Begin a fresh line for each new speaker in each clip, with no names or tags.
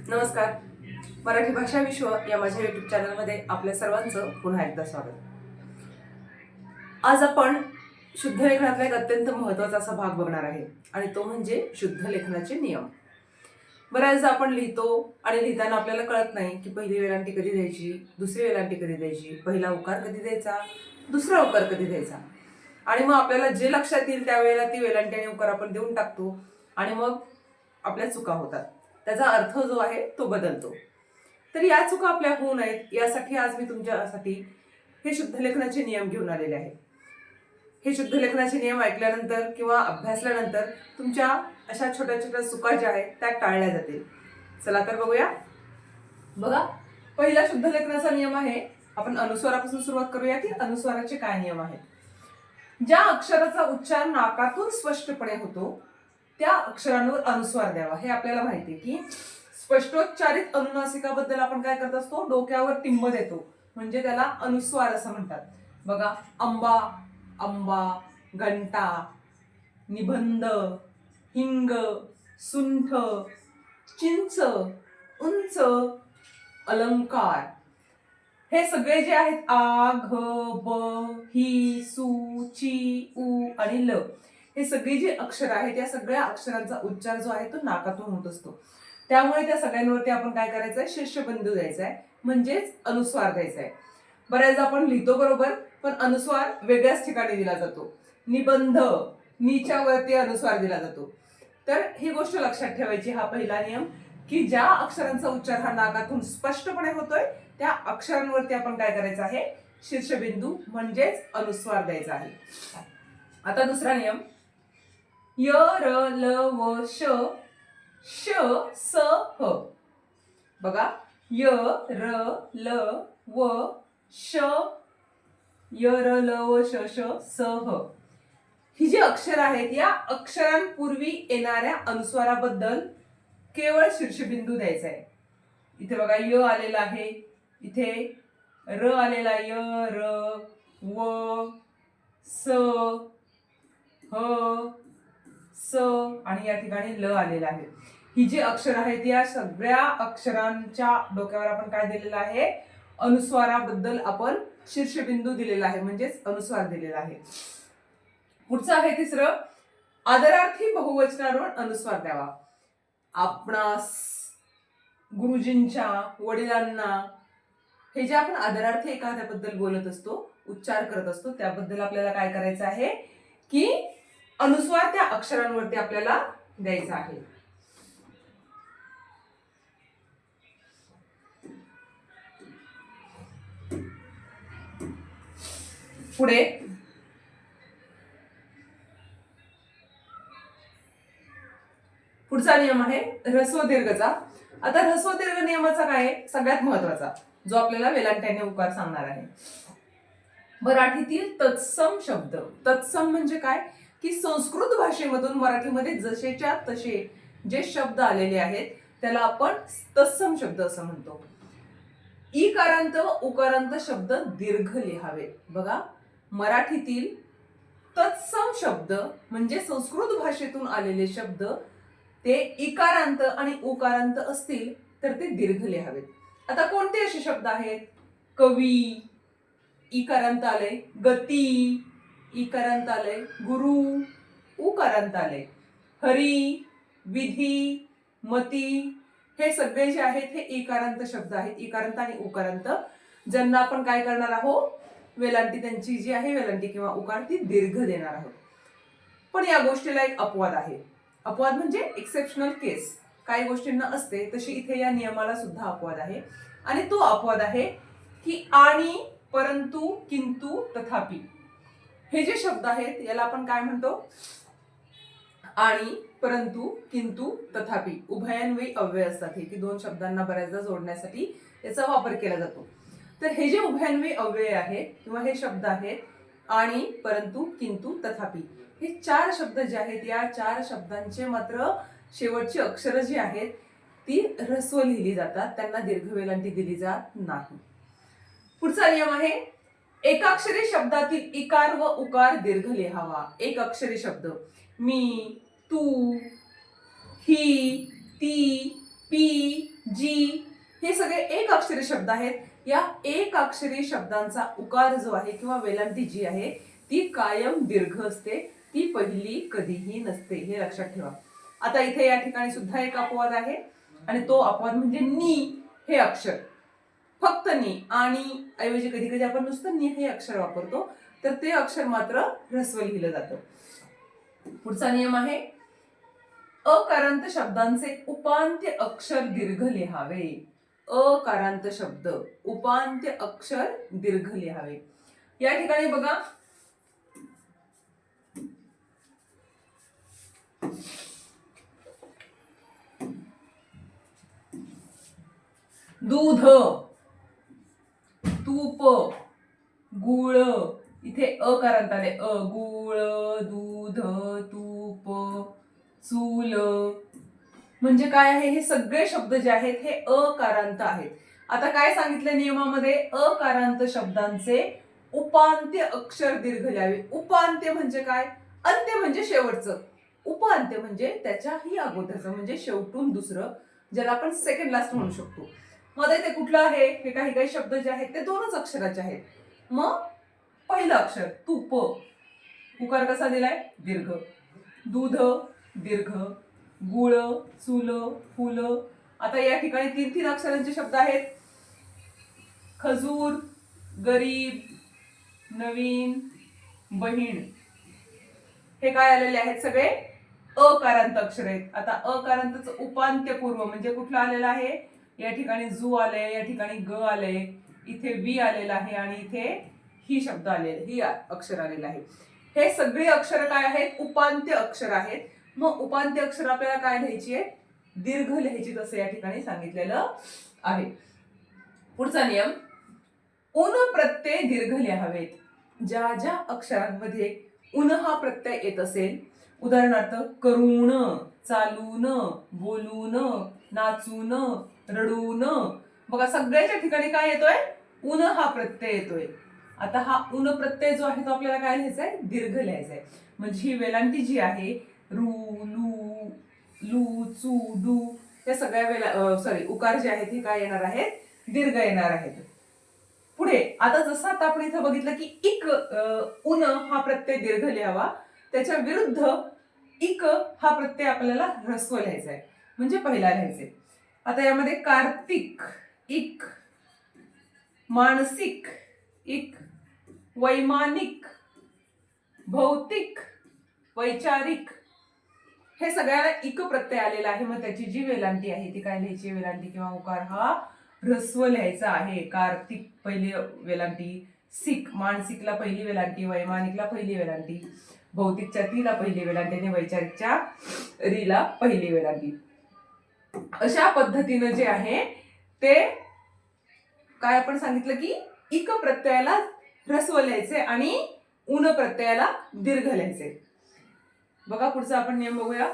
नमस्कार. मराठी भाषा विश्व या माझ्या युट्यूब चॅनलमध्ये आपल्या सर्वांचं पुन्हा एकदा स्वागत. आज आपण शुद्ध लेखनातला एक अत्यंत महत्त्वाचा असा भाग बघणार आहे आणि तो म्हणजे शुद्ध लेखनाचे नियम. बऱ्याचदा आपण लिहितो आणि लिहिताना आपल्याला कळत नाही की पहिली वेलांटी कधी द्यायची, दुसरी वेलांटी कधी द्यायची, पहिला उकार कधी द्यायचा, दुसरा उकार कधी द्यायचा. आणि मग आपल्याला जे लक्षात येईल त्यावेळेला ती वेलांटी आणि उकार आपण देऊन टाकतो आणि मग आपल्या चुका होतात. त्याचा अर्थ जो आहे तो बदलतो. तर या चुका आपल्या होऊ नयेत यासाठी आज मी तुमच्यासाठी हे शुद्ध लेखनाचे नियम घेऊन आलेले आहे. हे शुद्ध लेखनाचे नियम ऐकल्यानंतर किंवा अभ्यासल्यानंतर तुमच्या अशा छोट्या छोट्या चुका ज्या आहेत त्या टाळल्या जातील. चला तर बघूया. बघा, पहिला शुद्ध लेखनाचा नियम आहे, आपण अनुस्वारापासून सुरुवात करूया की अनुस्वाराचे काय नियम आहेत. ज्या अक्षराचा उच्चार नाकातून स्पष्टपणे होतो त्या अक्षरांवर अनुस्वार द्यावा. हे आपल्याला माहिती आहे की स्पष्टोच्चारित अनुनासिकाबद्दल आपण काय करत असतो, डोक्यावर टिंब देतो, म्हणजे त्याला अनुस्वार असं म्हणतात. बघा, आंबा, अंबा, घंटा, निबंध, हिंग, सुंठ, चिंच, उंच, अलंकार, हे सगळे जे आहेत आ, घ, ब, ही, सु, ची, उ आणि ल, हे सगळी जी अक्षर आहेत या सगळ्या अक्षरांचा उच्चार जो आहे तो नाकातून होत असतो. त्यामुळे त्या सगळ्यांवरती आपण काय करायचंय, शीर्षबिंदू द्यायचा आहे, म्हणजेच अनुस्वार द्यायचा आहे. बऱ्याचदा आपण लिहितो बरोबर, पण अनुस्वार वेगळ्याच ठिकाणी दिला जातो. निबंध, नीच्या वरती अनुस्वार दिला जातो. तर ही गोष्ट लक्षात ठेवायची. हा पहिला नियम की ज्या अक्षरांचा उच्चार हा नाकातून स्पष्टपणे होतोय त्या अक्षरांवरती आपण काय करायचं आहे, शीर्षबिंदू म्हणजेच अनुस्वार द्यायचा आहे. आता दुसरा नियम, य, र, ल, व, श, श, स, ह. बघा, य, र, ल, व, श, य, र, ल, व, श, श, स, ह. ही जी अक्षर आहेत या अक्षरांपूर्वी येणाऱ्या अनुस्वाराबद्दल केवळ शीर्षबिंदू द्यायचा आहे. इथे बघा, य आलेला आहे, इथे र आलेला, य, र, व, स, ह, स आणि या ठिकाणी ल आलेला आहे. ही जी अक्षर आहेत या सगळ्या अक्षरांच्या डोक्यावर आपण काय दिलेलं आहे, अनुस्वाराबद्दल आपण शीर्षबिंदू दिलेला आहे, म्हणजेच अनुस्वार दिलेला आहे. पुढचं आहे तिसरं, आदरार्थी बहुवचनावर अनुस्वार द्यावा. आपणास, गुरुजींच्या, वडिलांना, हे जे आपण आदरार्थी एखाद्याबद्दल बोलत असतो, उच्चार करत असतो, त्याबद्दल आपल्याला काय करायचं आहे की अनुस्वार त्या अक्षरांवरती आपल्याला द्यायचा आहे. पुढे पुढचा नियम आहे ऱ्हस्व दीर्घचा. आता ऱ्हस्व दीर्घ नियमाचा काय आहे, सगळ्यात महत्वाचा, जो आपल्याला वेलांट्याने उकार सांगणार आहे. मराठीतील तत्सम शब्द, तत्सम म्हणजे काय की संस्कृत भाषेमधून मराठीमध्ये जसेच्या तसे जे शब्द आलेले आहेत त्याला आपण तत्सम शब्द असं म्हणतो. इकारांत व उकारांत शब्द दीर्घ लिहावे. बघा, मराठीतील तत्सम शब्द म्हणजे संस्कृत भाषेतून आलेले शब्द ते इकारांत आणि उकारांत असतील तर ते दीर्घ लिहावेत. आता कोणते असे शब्द आहेत, कवी, इकारांत आले, गती, इकारांत आले, गुरु, उकारांत आले, हरी, विधी, मती, हे सगळे जे आहेत हे इकारांत शब्द आहेत. इकारांत आणि उकारांत ज्यांना आपण काय करणार आहोत, वेलांटी त्यांची जी आहे वेलांटी किंवा उकार ती दीर्घ देणार आहोत. पण या गोष्टीला एक अपवाद आहे. अपवाद म्हणजे एक्सेप्शनल केस, काही गोष्टींना असते तशी इथे या नियमाला सुद्धा अपवाद आहे. आणि तो अपवाद आहे की आणि, परंतु, किंतु, तथापि, हे जे शब्द आहेत याला आपण काय म्हणतो, आणि, परंतु, किंतु, तथापि उभयान्वयी अव्यय असतात. हे की दोन शब्दांना बऱ्याचदा जोडण्यासाठी याचा वापर केला जातो. तर हे जे उभयान्वयी अव्यय आहेत किंवा हे शब्द आहेत आणि, परंतु, किंतु, तथापि, हे चार शब्द जे आहेत या चार शब्दांचे मात्र शेवटची अक्षरं जी आहेत ती ऱ्हस्व लिहिली जातात, त्यांना दीर्घ वेलांटी दिली जात नाही. पुढचा नियम आहे एकाक्षरी शब्दातील इकार व उकार दीर्घ लिहावा. एक अक्षरी शब्द, मी, तू, ही, ती, पी, जी हे सगळे एक अक्षरी शब्द आहेत. या एक अक्षरी शब्दांचा उकार जो आहे किंवा वेलांटी जी आहे ती कायम दीर्घ असते, ती पहिली कधीही नसते, हे लक्षात ठेवा. आता इथे या ठिकाणी सुद्धा एक अपवाद आहे आणि तो अपवाद म्हणजे नी हे अक्षर. फक्त नी आणि ऐवजी कधी कधी आपण नुसतं नी हे अक्षर वापरतो, तर ते अक्षर मात्र ह्रस्व लिहिलं जातं. पुढचा नियम आहे अकारांत शब्दांचे उपांत्य अक्षर दीर्घ लिहावे. अकारांत शब्द उपांत्य अक्षर दीर्घ लिहावे. या ठिकाणी बघा दूध, तूप, गुळ इथे अकारांत आले. गुळ, दूध, तूप, चूल म्हणजे काय आहे, हे सगळे शब्द जे आहेत हे अकारांत आहेत. आता काय सांगितलं नियमामध्ये, अकारांत शब्दांचे उपांत्य अक्षर दीर्घ लिहावे. उपांत्य म्हणजे काय, अंत्य म्हणजे शेवटचं, उपांत्य म्हणजे त्याच्याही अगोदरचं म्हणजे शेवटून दुसरं, ज्याला आपण सेकंड लास्ट म्हणू शकतो. मध्ये ते कुठलं आहे, हे काही काही शब्द जे आहेत ते दोनच अक्षराचे आहेत. मग पहिलं अक्षर तूप, उकार कसा दिलाय, दीर्घ. दूध दीर्घ, गुळ, चूल, फुल. आता या ठिकाणी तीन तीन अक्षरांचे शब्द आहेत. खजूर, गरीब, नवीन, बहीण हे काय आलेले आहेत, सगळे अकारांत अक्षर आहेत. आता अकारांतचं उपांत्य पूर्व म्हणजे कुठलं आलेलं आहे, या ठिकाणी जू आले, या ठिकाणी ग आले, इथे वी आलेलं आहे आणि इथे ही शब्द आलेले, ही अक्षर आलेलं आहे. हे सगळे अक्षर काय आहेत, उपांत्य अक्षर आहेत. मग उपांत्य अक्षर आपल्याला काय लिहायची आहे, दीर्घ लिहायची, तसं या ठिकाणी सांगितलेलं आहे. पुढचा नियम उन प्रत्यय दीर्घ लिहावेत. ज्या ज्या अक्षरांमध्ये उन हा प्रत्यय येत असेल, उदाहरणार्थ करून, चालून, बोलून, नाचून, रडून, बघा सगळ्याच्या ठिकाणी काय येतोय, उन हा प्रत्यय येतोय. आता हा उन प्रत्यय जो आहे तो आपल्याला काय लिहायचा आहे, दीर्घ लिहायचा आहे. म्हणजे ही वेलांटी जी आहे रू, लू, लू, चू, डू या सगळ्या उकार जे आहेत हे काय येणार आहेत, दीर्घ येणार आहेत. पुढे आता जसं आता आपण इथं बघितलं की इक उन हा प्रत्यय दीर्घ लिहावा, त्याच्या विरुद्ध इक हा प्रत्यय आपल्याला ह्रस्व लिहायचा आहे, म्हणजे पहिला लिहायचा आहे. आता यामध्ये कार्तिक इक, मानसिक इक, वैमानिक, भौतिक, वैचारिक हे सगळ्याला इक प्रत्यय आलेला आहे. मग त्याची जी वेलांटी आहे ती काय लिहायची, वेलांटी किंवा उकार हा ह्रस्व लिहायचा आहे. कार्तिक पहिली वेलांटी, सिक मानसिकला पहिली वेलांटी, वैमानिकला पहिली वेलांटी, भौतिकच्या तीला पहिली वेलांटी आणि वैचारिकच्या रीला पहिली वेलांटी. अशा पद्धतीनं जे आहे ते काय आपण सांगितलं की इक प्रत्ययाला ह्रस्व लिहायचे आणि उन प्रत्ययाला दीर्घ लिहायचे. बघा पुढचा आपण नियम बघूया.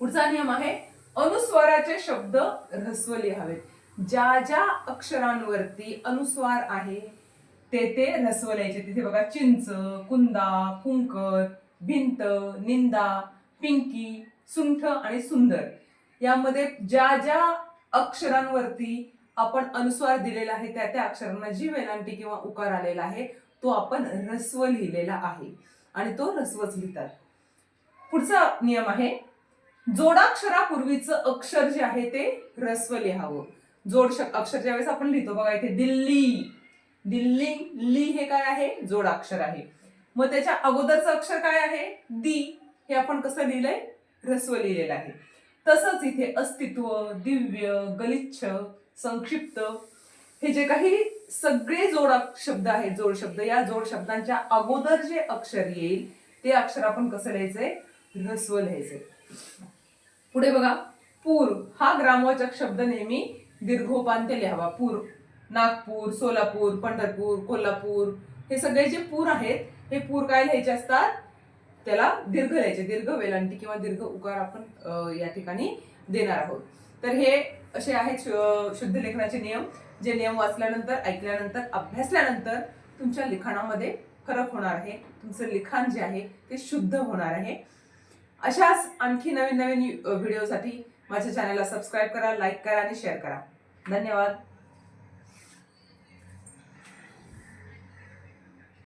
पुढचा नियम आहे अनुस्वाराचे शब्द ह्रस्व लिहावेत. ज्या ज्या अक्षरांवरती अनुस्वार आहे ते ते ह्रस्व लिहायचे. तिथे बघा चिंच, कुंदा, फुंकर, भिंत, निंदा, पिंकी, सुंठ आणि सुंदर यामध्ये ज्या ज्या अक्षरांवरती आपण अनुस्वार दिलेला आहे त्या त्या अक्षरांना जी वेलांटी किंवा उकार आलेला आहे तो आपण ह्रस्व लिहिलेला आहे आणि तो ह्रस्वच लिहितात. पुढचा नियम आहे जोडाक्षरापूर्वीचं अक्षर जे आहे ते ह्रस्व लिहावं. अक्षर ज्यावेळेस आपण लिहितो बघा इथे दिल्ली, दिल्ली ली हे काय आहे, जोडाक्षर आहे. मग त्याच्या अगोदरचं अक्षर काय आहे, दी, हे आपण कसं लिहिलंय, ह्रस्व लिहिलेलं आहे. तसंच इथे अस्तित्व, दिव्य, गलिच्छ, संक्षिप्त हे जे काही सगळे जोड शब्द आहेत, जोड शब्द, या जोड शब्दांच्या अगोदर जे अक्षर येईल ते अक्षर आपण कसं लिहायचंय, ह्रस्व लिहायचंय. पुढे बघा पूर हा ग्रामवाचक शब्द नेहमी दीर्घोपांत्य लिहावा. पूर, नागपूर, सोलापूर, पंढरपूर, कोल्हापूर हे सगळे जे पूर आहेत हे पूर काय लिहायचे असतात, त्याला दीर्घ लिहायचे. दीर्घ वेलांटी किंवा दीर्घ उकार आपण या ठिकाणी देणार आहोत. तर हे असे आहेत शुद्ध लेखनाचे नियम, जे नियम वाचल्यानंतर, ऐकल्यानंतर, अभ्यासल्यानंतर तुमच्या लिखाणामध्ये फरक होणार आहे. तुमचं लिखाण जे आहे ते शुद्ध होणार आहे. अशाच आणखी नवीन नवीन व्हिडिओसाठी माझ्या चॅनलला सबस्क्राईब करा, लाईक करा आणि शेअर करा. धन्यवाद.